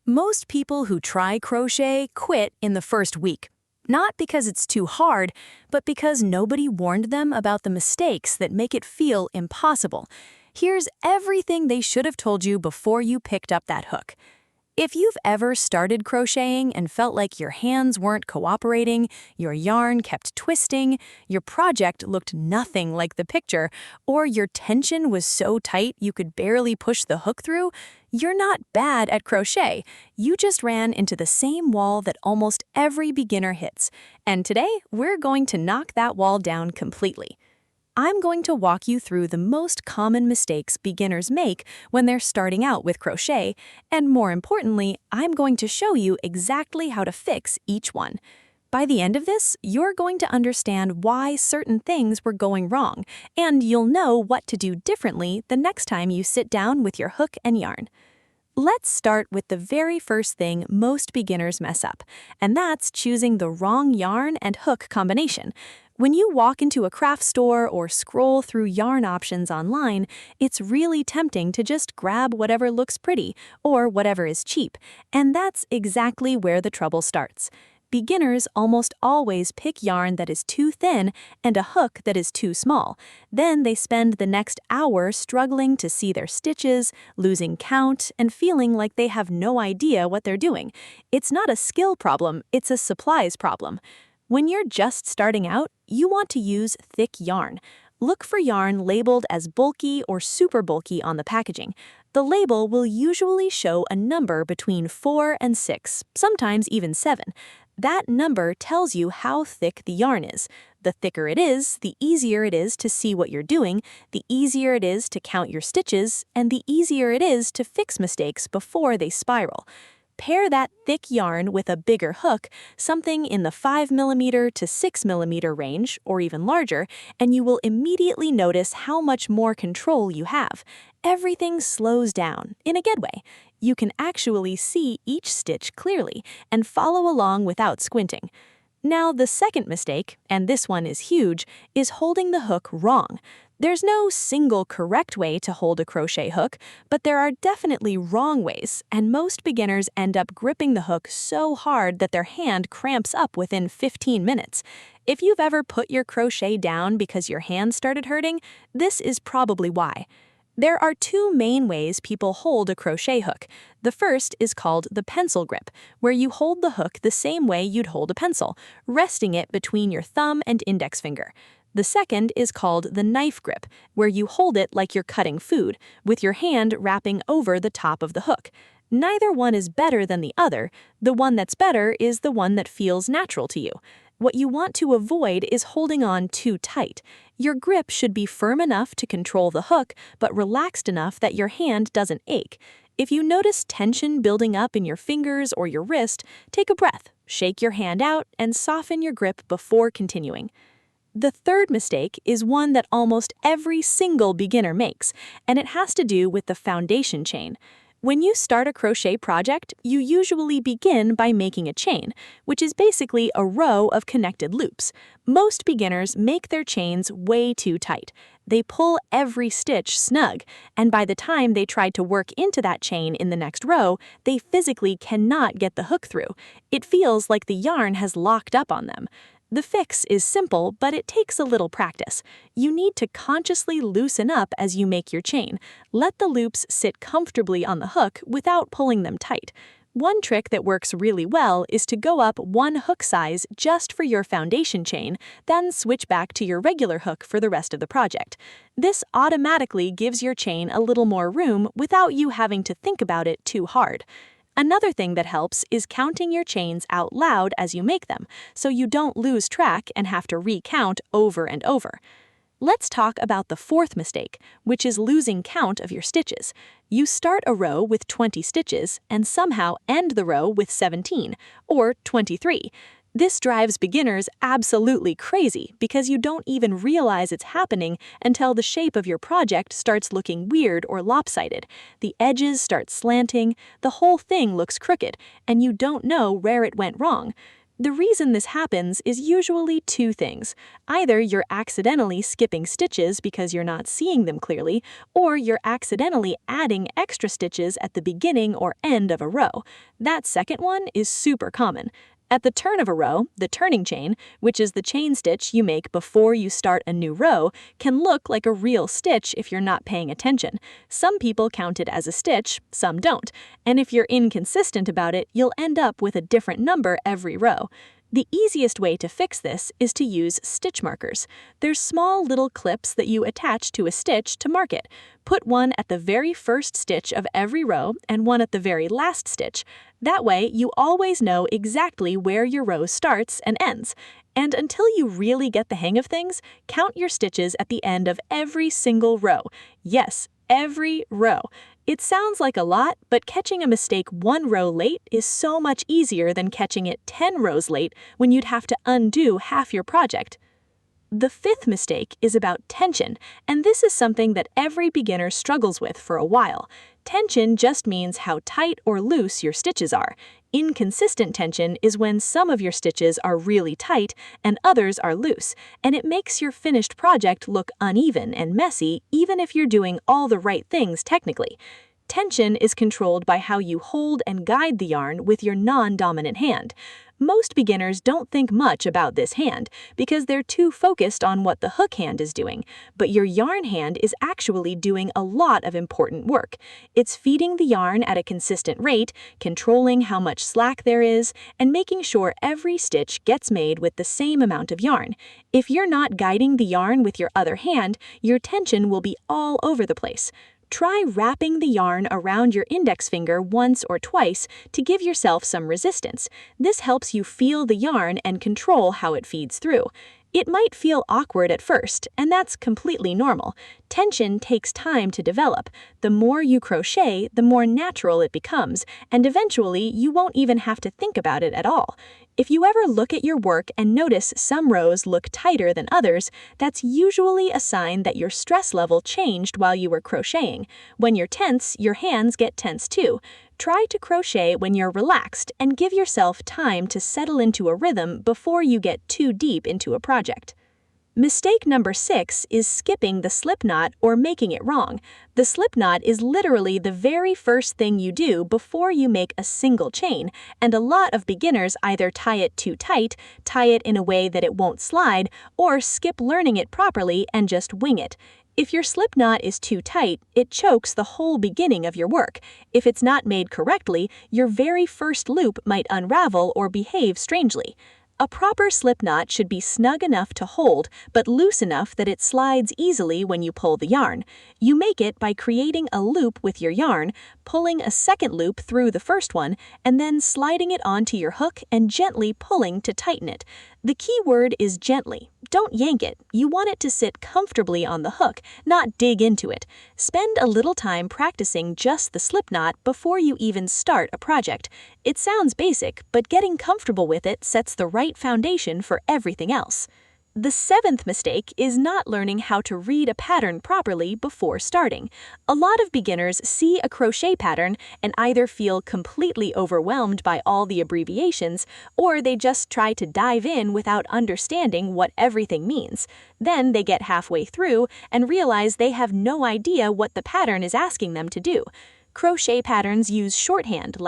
Most people who try crochet quit in the first week. Not because it's too hard, but because nobody warned them about the mistakes that make it feel impossible. Here's everything they should have told you before you picked up that hook. If you've ever started crocheting and felt like your hands weren't cooperating, your yarn kept twisting, your project looked nothing like the picture, or your tension was so tight you could barely push the hook through, you're not bad at crochet. You just ran into the same wall that almost every beginner hits. And today, we're going to knock that wall down completely. I'm going to walk you through the most common mistakes beginners make when they're starting out with crochet, and more importantly, I'm going to show you exactly how to fix each one. By the end of this, you're going to understand why certain things were going wrong, and you'll know what to do differently the next time you sit down with your hook and yarn. Let's start with the very first thing most beginners mess up, and that's choosing the wrong yarn and hook combination. When you walk into a craft store or scroll through yarn options online, it's really tempting to just grab whatever looks pretty or whatever is cheap, and that's exactly where the trouble starts. Beginners almost always pick yarn that is too thin and a hook that is too small. Then they spend the next hour struggling to see their stitches, losing count, and feeling like they have no idea what they're doing. It's not a skill problem, it's a supplies problem. When you're just starting out, you want to use thick yarn. Look for yarn labeled as bulky or super bulky on the packaging. The label will usually show a number between 4 and 6, sometimes even 7. That number tells you how thick the yarn is. The thicker it is, the easier it is to see what you're doing, the easier it is to count your stitches, and the easier it is to fix mistakes before they spiral. Pair that thick yarn with a bigger hook, something in the 5mm to 6mm range, or even larger, and you will immediately notice how much more control you have. Everything slows down, in a good way. You can actually see each stitch clearly and follow along without squinting. Now, the second mistake, and this one is huge, is holding the hook wrong. There's no single correct way to hold a crochet hook, but there are definitely wrong ways, and most beginners end up gripping the hook so hard that their hand cramps up within 15 minutes. If you've ever put your crochet down because your hand started hurting, this is probably why. There are two main ways people hold a crochet hook. The first is called the pencil grip, where you hold the hook the same way you'd hold a pencil, resting it between your thumb and index finger. The second is called the knife grip, where you hold it like you're cutting food, with your hand wrapping over the top of the hook. Neither one is better than the other. The one that's better is the one that feels natural to you. What you want to avoid is holding on too tight. Your grip should be firm enough to control the hook, but relaxed enough that your hand doesn't ache. If you notice tension building up in your fingers or your wrist, take a breath, shake your hand out, and soften your grip before continuing. The third mistake is one that almost every single beginner makes, and it has to do with the foundation chain. When you start a crochet project, you usually begin by making a chain, which is basically a row of connected loops. Most beginners make their chains way too tight. They pull every stitch snug, and by the time they try to work into that chain in the next row, they physically cannot get the hook through. It feels like the yarn has locked up on them. The fix is simple, but it takes a little practice. You need to consciously loosen up as you make your chain. Let the loops sit comfortably on the hook without pulling them tight. One trick that works really well is to go up one hook size just for your foundation chain, then switch back to your regular hook for the rest of the project. This automatically gives your chain a little more room without you having to think about it too hard. Another thing that helps is counting your chains out loud as you make them, so you don't lose track and have to recount over and over. Let's talk about the fourth mistake, which is losing count of your stitches. You start a row with 20 stitches and somehow end the row with 17, or 23. This drives beginners absolutely crazy because you don't even realize it's happening until the shape of your project starts looking weird or lopsided. The edges start slanting, the whole thing looks crooked, and you don't know where it went wrong. The reason this happens is usually two things. Either you're accidentally skipping stitches because you're not seeing them clearly, or you're accidentally adding extra stitches at the beginning or end of a row. That second one is super common. At the turn of a row, the turning chain, which is the chain stitch you make before you start a new row, can look like a real stitch if you're not paying attention. Some people count it as a stitch, some don't, and if you're inconsistent about it, you'll end up with a different number every row. The easiest way to fix this is to use stitch markers. They're small little clips that you attach to a stitch to mark it. Put one at the very first stitch of every row and one at the very last stitch. That way, you always know exactly where your row starts and ends. And until you really get the hang of things, count your stitches at the end of every single row. Yes, every row. It sounds like a lot, but catching a mistake one row late is so much easier than catching it 10 rows late when you'd have to undo half your project. The fifth mistake is about tension, and this is something that every beginner struggles with for a while. Tension just means how tight or loose your stitches are. Inconsistent tension is when some of your stitches are really tight and others are loose, and it makes your finished project look uneven and messy even if you're doing all the right things technically. Tension is controlled by how you hold and guide the yarn with your non-dominant hand. Most beginners don't think much about this hand because they're too focused on what the hook hand is doing, but your yarn hand is actually doing a lot of important work. It's feeding the yarn at a consistent rate, controlling how much slack there is, and making sure every stitch gets made with the same amount of yarn. If you're not guiding the yarn with your other hand, your tension will be all over the place. Try wrapping the yarn around your index finger once or twice to give yourself some resistance. This helps you feel the yarn and control how it feeds through. It might feel awkward at first, and that's completely normal. Tension takes time to develop. The more you crochet, the more natural it becomes, and eventually you won't even have to think about it at all. If you ever look at your work and notice some rows look tighter than others, that's usually a sign that your stress level changed while you were crocheting. When you're tense, your hands get tense too. Try to crochet when you're relaxed and give yourself time to settle into a rhythm before you get too deep into a project. Mistake number 6 is skipping the slip knot or making it wrong. The slip knot is literally the very first thing you do before you make a single chain, and a lot of beginners either tie it too tight, tie it in a way that it won't slide, or skip learning it properly and just wing it. If your slip knot is too tight, it chokes the whole beginning of your work. If it's not made correctly, your very first loop might unravel or behave strangely. A proper slip knot should be snug enough to hold, but loose enough that it slides easily when you pull the yarn. You make it by creating a loop with your yarn, pulling a second loop through the first one, and then sliding it onto your hook and gently pulling to tighten it. The key word is gently. Don't yank it. You want it to sit comfortably on the hook, not dig into it. Spend a little time practicing just the slip knot before you even start a project. It sounds basic, but getting comfortable with it sets the right foundation for everything else. The 7th mistake is not learning how to read a pattern properly before starting. A lot of beginners see a crochet pattern and either feel completely overwhelmed by all the abbreviations, or they just try to dive in without understanding what everything means. Then they get halfway through and realize they have no idea what the pattern is asking them to do. Crochet patterns use shorthand like